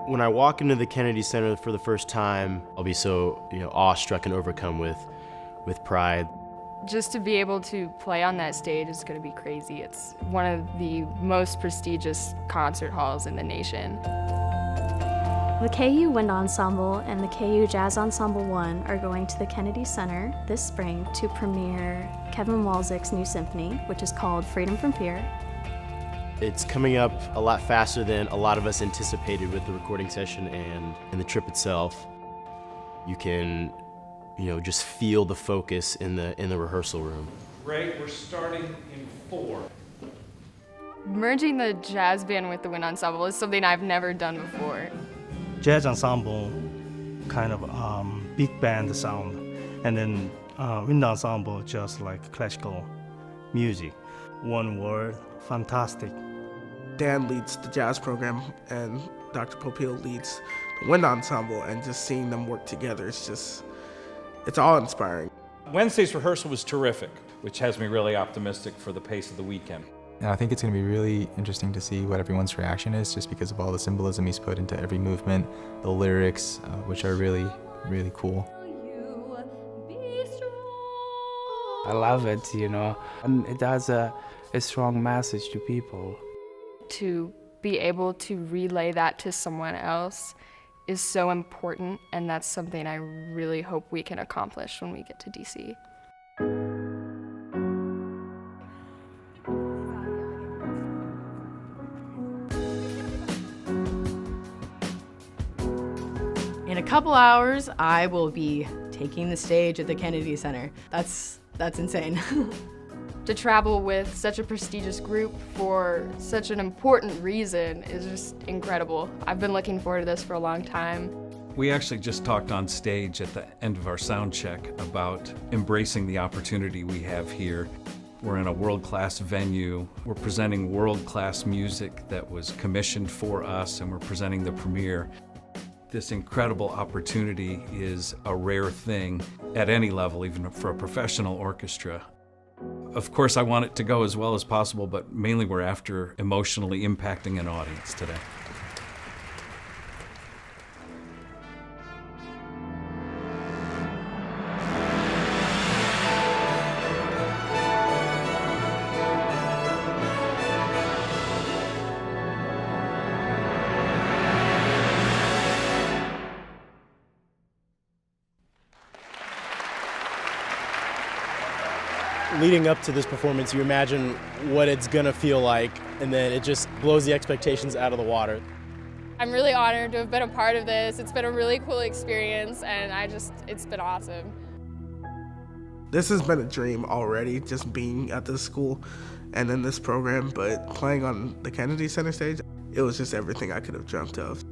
When I walk into the Kennedy Center for the first time, I'll be so awestruck and overcome with pride. Just to be able to play on that stage is going to be crazy. It's one of the most prestigious concert halls in the nation. The KU Wind Ensemble and the KU Jazz Ensemble 1 are going to the Kennedy Center this spring to premiere Kevin Walczyk's new symphony, which is called Freedom from Fear. It's coming up a lot faster than a lot of us anticipated with the recording session and the trip itself. You can, just feel the focus in the rehearsal room. Great, we're starting in 4. Merging the jazz band with the wind ensemble is something I've never done before. Jazz ensemble, kind of big band sound, and then wind ensemble just like classical music. One word, fantastic. Dan leads the jazz program and Dr. Popiel leads the wind ensemble, and just seeing them work together it's awe-inspiring. Wednesday's rehearsal was terrific, which has me really optimistic for the pace of the weekend. And I think it's going to be really interesting to see what everyone's reaction is, just because of all the symbolism he's put into every movement, the lyrics, which are really, really cool. I love it, and it has a strong message to people. To be able to relay that to someone else is so important, and that's something I really hope we can accomplish when we get to DC. In a couple hours, I will be taking the stage at the Kennedy Center. That's insane. To travel with such a prestigious group for such an important reason is just incredible. I've been looking forward to this for a long time. We actually just talked on stage at the end of our sound check about embracing the opportunity we have here. We're in a world-class venue. We're presenting world-class music that was commissioned for us, and we're presenting the premiere. This incredible opportunity is a rare thing at any level, even for a professional orchestra. Of course, I want it to go as well as possible, but mainly we're after emotionally impacting an audience today. Leading up to this performance, you imagine what it's gonna feel like, and then it just blows the expectations out of the water. I'm really honored to have been a part of this. It's been a really cool experience, and it's been awesome. This has been a dream already, just being at this school and in this program, but playing on the Kennedy Center stage, it was just everything I could have dreamt of.